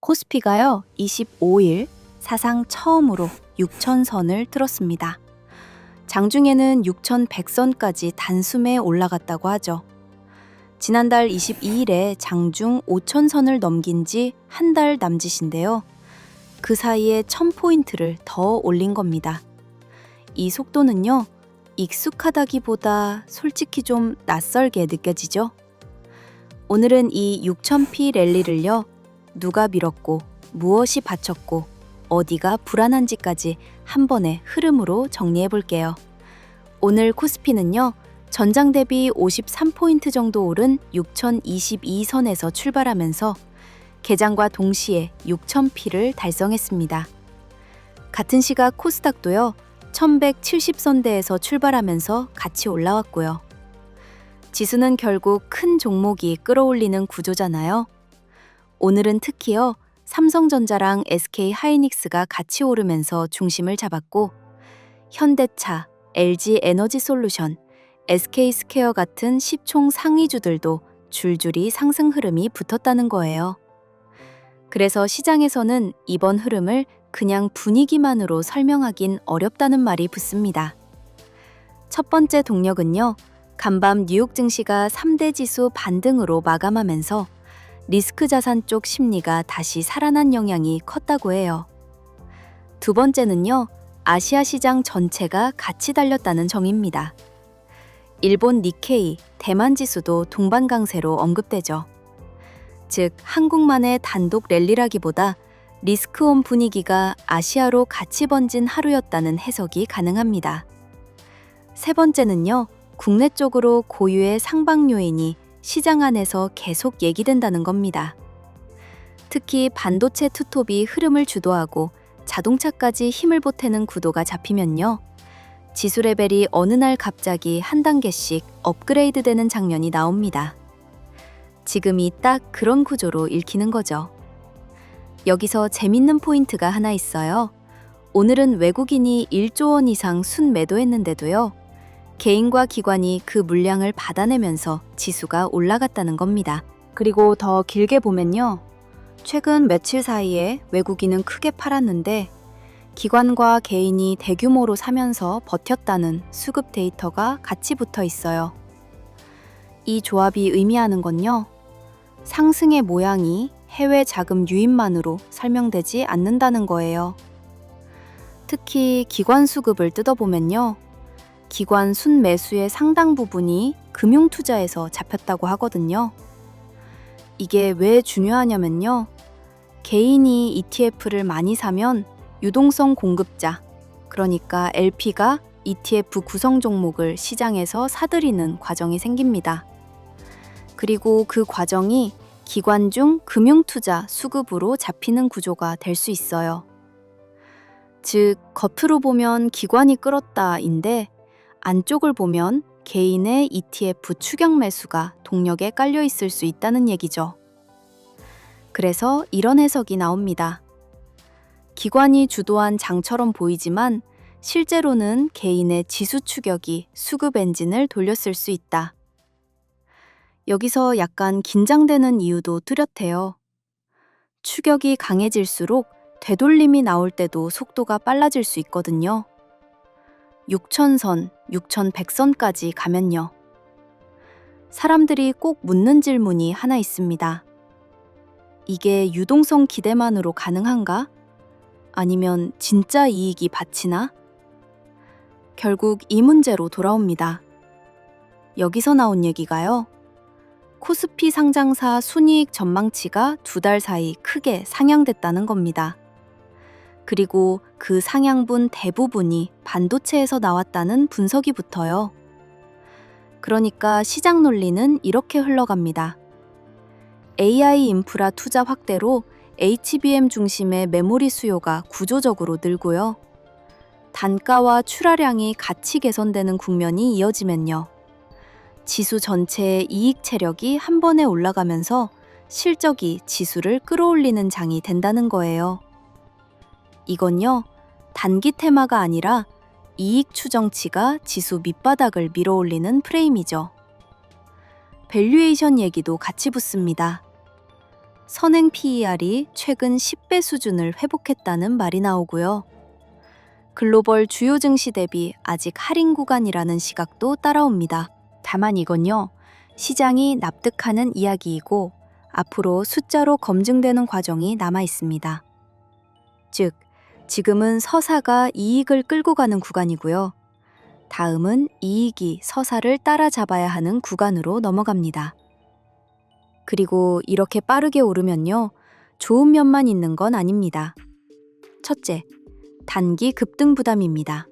코스피가요, 25일 사상 처음으로 6,000선을 뚫었습니다. 장중에는 6,100선까지 단숨에 올라갔다고 하죠. 지난달 22일에 장중 5,000선을 넘긴 지 한 달 남짓인데요. 그 사이에 1,000포인트를 더 올린 겁니다. 이 속도는요, 익숙하다기보다 솔직히 좀 낯설게 느껴지죠? 오늘은 이 6,000피 랠리를요, 누가 밀었고, 무엇이 받쳤고, 어디가 불안한지까지 한 번의 흐름으로 정리해 볼게요. 오늘 코스피는요, 전장 대비 53포인트 정도 오른 6,022선에서 출발하면서 개장과 동시에 6,000피를 달성했습니다. 같은 시각 코스닥도요, 1,170선대에서 출발하면서 같이 올라왔고요. 지수는 결국 큰 종목이 끌어올리는 구조잖아요. 오늘은 특히요, 삼성전자랑 SK 하이닉스가 같이 오르면서 중심을 잡았고, 현대차, LG 에너지 솔루션, SK 스퀘어 같은 시총 상위주들도 줄줄이 상승 흐름이 붙었다는 거예요. 그래서 시장에서는 이번 흐름을 그냥 분위기만으로 설명하긴 어렵다는 말이 붙습니다. 첫 번째 동력은요, 간밤 뉴욕 증시가 3대 지수 반등으로 마감하면서 리스크 자산 쪽 심리가 다시 살아난 영향이 컸다고 해요. 두 번째는요, 아시아 시장 전체가 같이 달렸다는 점입니다. 일본 니케이, 대만 지수도 동반 강세로 언급되죠. 즉, 한국만의 단독 랠리라기보다 리스크온 분위기가 아시아로 같이 번진 하루였다는 해석이 가능합니다. 세 번째는요, 국내 쪽으로 고유의 상방 요인이 시장 안에서 계속 얘기된다는 겁니다. 특히 반도체 투톱이 흐름을 주도하고 자동차까지 힘을 보태는 구도가 잡히면요, 지수 레벨이 어느 날 갑자기 한 단계씩 업그레이드 되는 장면이 나옵니다. 지금이 딱 그런 구조로 읽히는 거죠. 여기서 재밌는 포인트가 하나 있어요. 오늘은 외국인이 1조 원 이상 순매도했는데도요, 개인과 기관이 그 물량을 받아내면서 지수가 올라갔다는 겁니다. 그리고 더 길게 보면요, 최근 며칠 사이에 외국인은 크게 팔았는데 기관과 개인이 대규모로 사면서 버텼다는 수급 데이터가 같이 붙어 있어요. 이 조합이 의미하는 건요, 상승의 모양이 해외 자금 유입만으로 설명되지 않는다는 거예요. 특히 기관 수급을 뜯어보면요, 기관 순매수의 상당 부분이 금융투자에서 잡혔다고 하거든요. 이게 왜 중요하냐면요, 개인이 ETF를 많이 사면 유동성 공급자, 그러니까 LP가 ETF 구성 종목을 시장에서 사들이는 과정이 생깁니다. 그리고 그 과정이 기관 중 금융투자 수급으로 잡히는 구조가 될 수 있어요. 즉, 겉으로 보면 기관이 끌었다인데 안쪽을 보면 개인의 ETF 추격 매수가 동력에 깔려 있을 수 있다는 얘기죠. 그래서 이런 해석이 나옵니다. 기관이 주도한 장처럼 보이지만 실제로는 개인의 지수 추격이 수급 엔진을 돌렸을 수 있다. 여기서 약간 긴장되는 이유도 뚜렷해요. 추격이 강해질수록 되돌림이 나올 때도 속도가 빨라질 수 있거든요. 6,000선, 6,100선까지 가면요. 사람들이 꼭 묻는 질문이 하나 있습니다. 이게 유동성 기대만으로 가능한가? 아니면 진짜 이익이 받치나? 결국 이 문제로 돌아옵니다. 여기서 나온 얘기가요, 코스피 상장사 순이익 전망치가 2달 사이 크게 상향됐다는 겁니다. 그리고 그 상향분 대부분이 반도체에서 나왔다는 분석이 붙어요. 그러니까 시장 논리는 이렇게 흘러갑니다. AI 인프라 투자 확대로 HBM 중심의 메모리 수요가 구조적으로 늘고요. 단가와 출하량이 같이 개선되는 국면이 이어지면요, 지수 전체의 이익 체력이 한 번에 올라가면서 실적이 지수를 끌어올리는 장이 된다는 거예요. 이건요, 단기 테마가 아니라 이익 추정치가 지수 밑바닥을 밀어올리는 프레임이죠. 밸류에이션 얘기도 같이 붙습니다. 선행 PER이 최근 10배 수준을 회복했다는 말이 나오고요. 글로벌 주요 증시 대비 아직 할인 구간이라는 시각도 따라옵니다. 다만 이건요, 시장이 납득하는 이야기이고 앞으로 숫자로 검증되는 과정이 남아 있습니다. 즉, 지금은 서사가 이익을 끌고 가는 구간이고요. 다음은 이익이 서사를 따라잡아야 하는 구간으로 넘어갑니다. 그리고 이렇게 빠르게 오르면요, 좋은 면만 있는 건 아닙니다. 첫째, 단기 급등 부담입니다.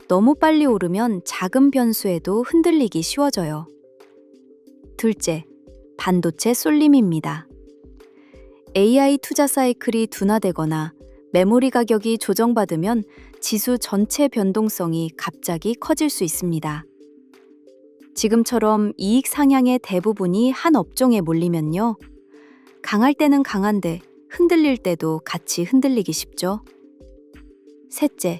너무 빨리 오르면 작은 변수에도 흔들리기 쉬워져요. 둘째, 반도체 쏠림입니다. AI 투자 사이클이 둔화되거나 메모리 가격이 조정받으면 지수 전체 변동성이 갑자기 커질 수 있습니다. 지금처럼 이익 상향의 대부분이 한 업종에 몰리면요, 강할 때는 강한데 흔들릴 때도 같이 흔들리기 쉽죠. 셋째,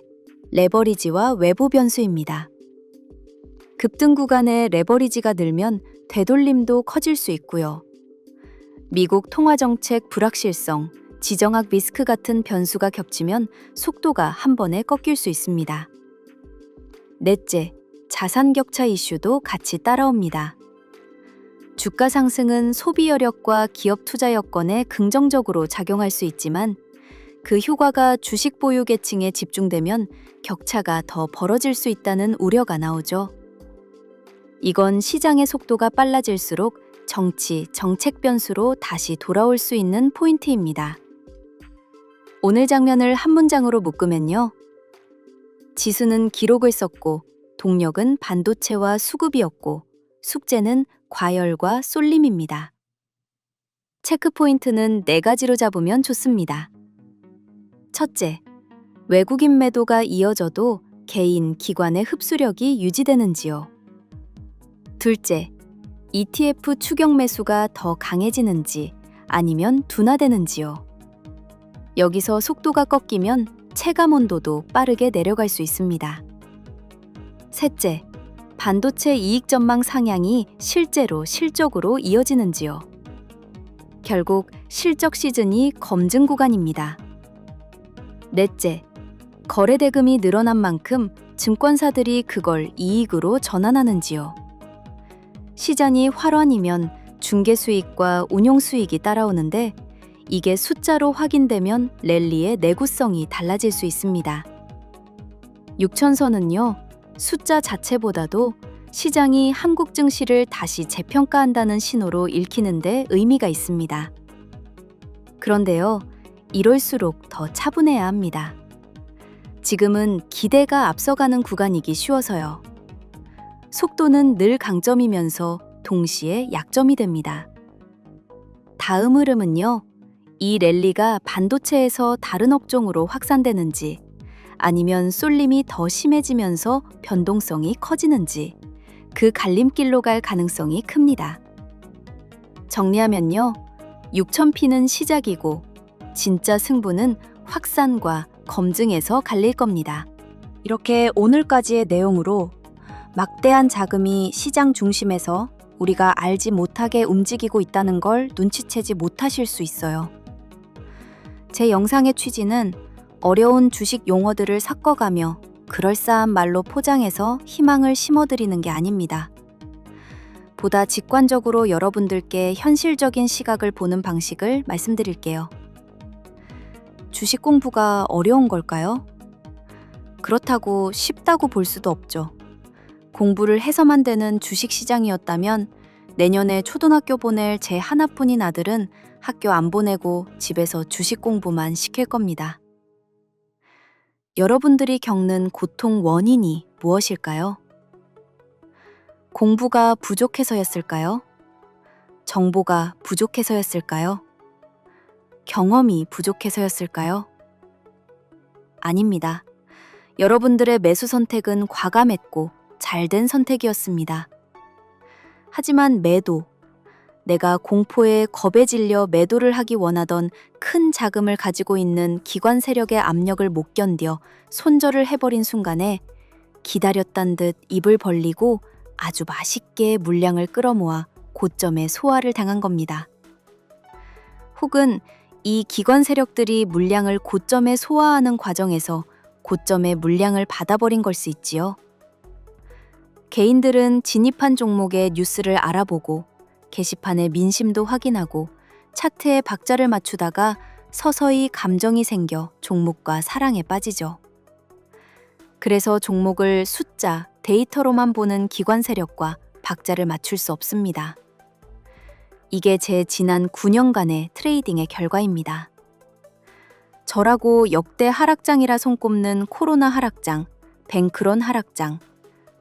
레버리지와 외부 변수입니다. 급등 구간에 레버리지가 늘면 되돌림도 커질 수 있고요. 미국 통화정책 불확실성, 지정학 리스크 같은 변수가 겹치면 속도가 한 번에 꺾일 수 있습니다. 넷째, 자산 격차 이슈도 같이 따라옵니다. 주가 상승은 소비 여력과 기업 투자 여건에 긍정적으로 작용할 수 있지만 그 효과가 주식 보유 계층에 집중되면 격차가 더 벌어질 수 있다는 우려가 나오죠. 이건 시장의 속도가 빨라질수록 정치, 정책 변수로 다시 돌아올 수 있는 포인트입니다. 오늘 장면을 한 문장으로 묶으면요. 지수는 기록을 썼고, 동력은 반도체와 수급이었고, 숙제는 과열과 쏠림입니다. 체크 포인트는 4가지로 잡으면 좋습니다. 첫째, 외국인 매도가 이어져도 개인, 기관의 흡수력이 유지되는지요. 둘째, ETF 추격 매수가 더 강해지는지 아니면 둔화되는지요. 여기서 속도가 꺾이면 체감 온도도 빠르게 내려갈 수 있습니다. 셋째, 반도체 이익 전망 상향이 실제로 실적으로 이어지는지요. 결국 실적 시즌이 검증 구간입니다. 넷째, 거래 대금이 늘어난 만큼 증권사들이 그걸 이익으로 전환하는지요. 시장이 활원이면 중개 수익과 운용 수익이 따라오는데 이게 숫자로 확인되면 랠리의 내구성이 달라질 수 있습니다. 6천선은요, 숫자 자체보다도 시장이 한국 증시를 다시 재평가한다는 신호로 읽히는데 의미가 있습니다. 그런데요, 이럴수록 더 차분해야 합니다. 지금은 기대가 앞서가는 구간이기 쉬워서요. 속도는 늘 강점이면서 동시에 약점이 됩니다. 다음 흐름은요, 이 랠리가 반도체에서 다른 업종으로 확산되는지 아니면 쏠림이 더 심해지면서 변동성이 커지는지 그 갈림길로 갈 가능성이 큽니다. 정리하면요, 6,000P는 시작이고 진짜 승부는 확산과 검증에서 갈릴 겁니다. 이렇게 오늘까지의 내용으로 막대한 자금이 시장 중심에서 우리가 알지 못하게 움직이고 있다는 걸 눈치채지 못하실 수 있어요. 제 영상의 취지는 어려운 주식 용어들을 섞어가며 그럴싸한 말로 포장해서 희망을 심어드리는 게 아닙니다. 보다 직관적으로 여러분들께 현실적인 시각을 보는 방식을 말씀드릴게요. 주식 공부가 어려운 걸까요? 그렇다고 쉽다고 볼 수도 없죠. 공부를 해서만 되는 주식 시장이었다면 내년에 초등학교 보낼 제 하나뿐인 아들은 학교 안 보내고 집에서 주식 공부만 시킬 겁니다. 여러분들이 겪는 고통 원인이 무엇일까요? 공부가 부족해서였을까요? 정보가 부족해서였을까요? 경험이 부족해서였을까요? 아닙니다. 여러분들의 매수 선택은 과감했고 잘된 선택이었습니다. 하지만 매도, 내가 공포에 겁에 질려 매도를 하기 원하던 큰 자금을 가지고 있는 기관 세력의 압력을 못 견뎌 손절을 해버린 순간에 기다렸단 듯 입을 벌리고 아주 맛있게 물량을 끌어모아 고점에 소화를 당한 겁니다. 혹은 이 기관 세력들이 물량을 고점에 소화하는 과정에서 고점에 물량을 받아버린 걸 수 있지요. 개인들은 진입한 종목의 뉴스를 알아보고 게시판의 민심도 확인하고 차트에 박자를 맞추다가 서서히 감정이 생겨 종목과 사랑에 빠지죠. 그래서 종목을 숫자, 데이터로만 보는 기관 세력과 박자를 맞출 수 없습니다. 이게 제 지난 9년간의 트레이딩의 결과입니다. 저라고 역대 하락장이라 손꼽는 코로나 하락장, 뱅크런 하락장,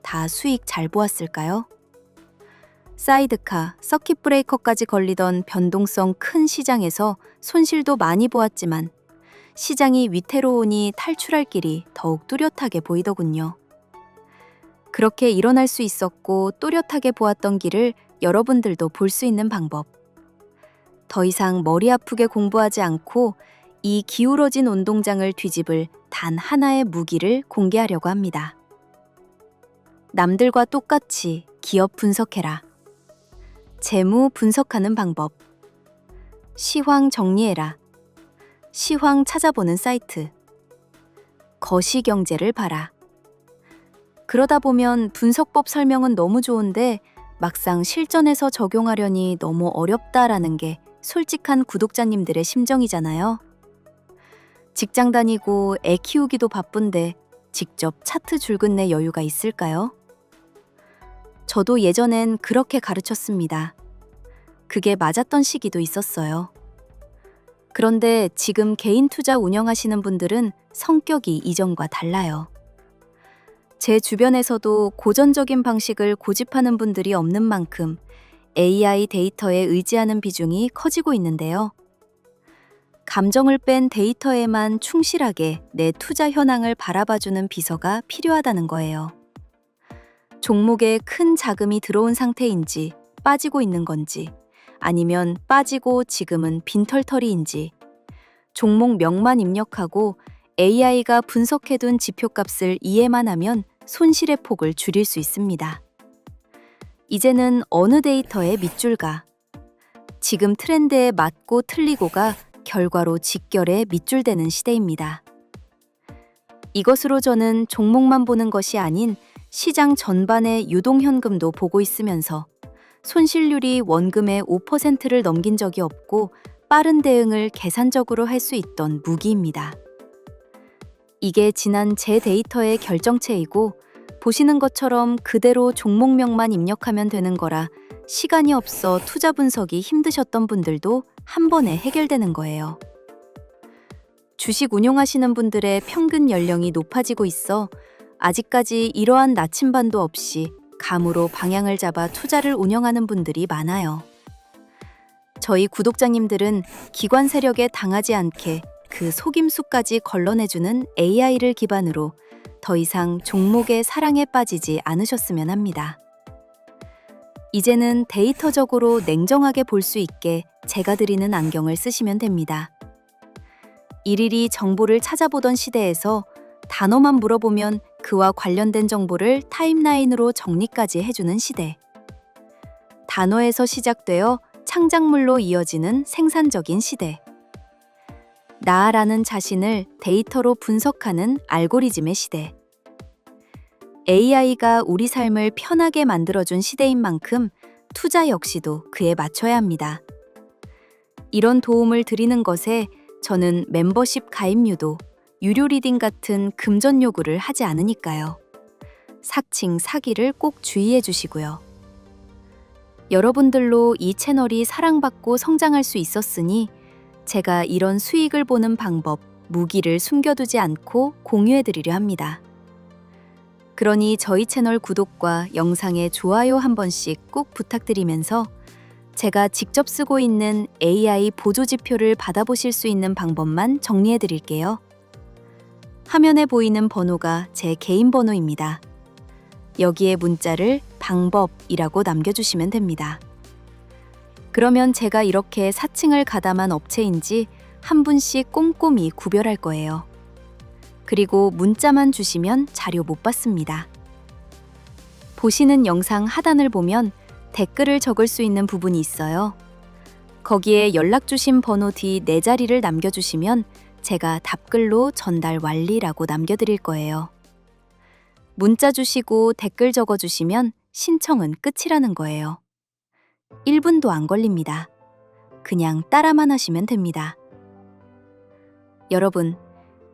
다 수익 잘 보았을까요? 사이드카, 서킷 브레이커까지 걸리던 변동성 큰 시장에서 손실도 많이 보았지만 시장이 위태로우니 탈출할 길이 더욱 뚜렷하게 보이더군요. 그렇게 일어날 수 있었고 또렷하게 보았던 길을 여러분들도 볼 수 있는 방법. 더 이상 머리 아프게 공부하지 않고 이 기울어진 운동장을 뒤집을 단 하나의 무기를 공개하려고 합니다. 남들과 똑같이 기업 분석해라. 재무 분석하는 방법. 시황 정리해라. 시황 찾아보는 사이트. 거시경제를 봐라. 그러다 보면 분석법 설명은 너무 좋은데 막상 실전에서 적용하려니 너무 어렵다라는 게 솔직한 구독자님들의 심정이잖아요. 직장 다니고 애 키우기도 바쁜데 직접 차트 줄긋낼 여유가 있을까요? 저도 예전엔 그렇게 가르쳤습니다. 그게 맞았던 시기도 있었어요. 그런데 지금 개인 투자 운영하시는 분들은 성격이 이전과 달라요. 제 주변에서도 고전적인 방식을 고집하는 분들이 없는 만큼 AI 데이터에 의지하는 비중이 커지고 있는데요. 감정을 뺀 데이터에만 충실하게 내 투자 현황을 바라봐주는 비서가 필요하다는 거예요. 종목에 큰 자금이 들어온 상태인지 빠지고 있는 건지 아니면 빠지고 지금은 빈털터리인지 종목명만 입력하고 AI가 분석해둔 지표값을 이해만 하면 손실의 폭을 줄일 수 있습니다. 이제는 어느 데이터의 밑줄가, 지금 트렌드에 맞고 틀리고가 결과로 직결해 밑줄되는 시대입니다. 이것으로 저는 종목만 보는 것이 아닌 시장 전반의 유동현금도 보고 있으면서 손실률이 원금의 5%를 넘긴 적이 없고 빠른 대응을 계산적으로 할 수 있던 무기입니다. 이게 지난 제 데이터의 결정체이고 보시는 것처럼 그대로 종목명만 입력하면 되는 거라 시간이 없어 투자 분석이 힘드셨던 분들도 한 번에 해결되는 거예요. 주식 운용하시는 분들의 평균 연령이 높아지고 있어 아직까지 이러한 나침반도 없이 감으로 방향을 잡아 투자를 운영하는 분들이 많아요. 저희 구독자님들은 기관 세력에 당하지 않게 그 속임수까지 걸러내주는 AI를 기반으로 더 이상 종목의 사랑에 빠지지 않으셨으면 합니다. 이제는 데이터적으로 냉정하게 볼 수 있게 제가 드리는 안경을 쓰시면 됩니다. 일일이 정보를 찾아보던 시대에서 단어만 물어보면 그와 관련된 정보를 타임라인으로 정리까지 해주는 시대. 단어에서 시작되어 창작물로 이어지는 생산적인 시대. 나라는 자신을 데이터로 분석하는 알고리즘의 시대. AI가 우리 삶을 편하게 만들어준 시대인 만큼 투자 역시도 그에 맞춰야 합니다. 이런 도움을 드리는 것에 저는 멤버십 가입료도 유료 리딩 같은 금전 요구를 하지 않으니까요. 사칭, 사기를 꼭 주의해 주시고요. 여러분들로 이 채널이 사랑받고 성장할 수 있었으니 제가 이런 수익을 보는 방법, 무기를 숨겨두지 않고 공유해 드리려 합니다. 그러니 저희 채널 구독과 영상에 좋아요 한 번씩 꼭 부탁드리면서 제가 직접 쓰고 있는 AI 보조 지표를 받아보실 수 있는 방법만 정리해 드릴게요. 화면에 보이는 번호가 제 개인 번호입니다. 여기에 문자를 방법이라고 남겨주시면 됩니다. 그러면 제가 이렇게 사칭을 가담한 업체인지 한 분씩 꼼꼼히 구별할 거예요. 그리고 문자만 주시면 자료 못 받습니다. 보시는 영상 하단을 보면 댓글을 적을 수 있는 부분이 있어요. 거기에 연락 주신 번호 뒤 네 자리를 남겨주시면 제가 답글로 전달 완리라고 남겨드릴 거예요. 문자 주시고 댓글 적어주시면 신청은 끝이라는 거예요. 1분도 안 걸립니다. 그냥 따라만 하시면 됩니다. 여러분,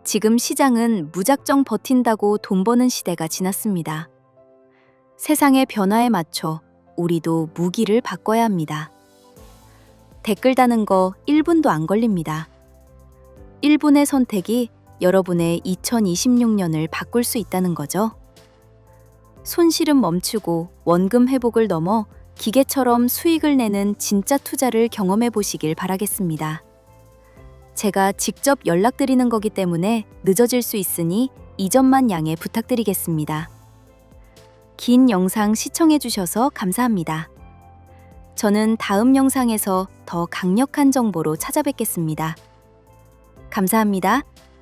지금 시장은 무작정 버틴다고 돈 버는 시대가 지났습니다. 세상의 변화에 맞춰 우리도 무기를 바꿔야 합니다. 댓글 다는 거 1분도 안 걸립니다. 1분의 선택이 여러분의 2026년을 바꿀 수 있다는 거죠. 손실은 멈추고 원금 회복을 넘어 기계처럼 수익을 내는 진짜 투자를 경험해 보시길 바라겠습니다. 제가 직접 연락드리는 거기 때문에 늦어질 수 있으니 이 점만 양해 부탁드리겠습니다. 긴 영상 시청해 주셔서 감사합니다. 저는 다음 영상에서 더 강력한 정보로 찾아뵙겠습니다. 감사합니다.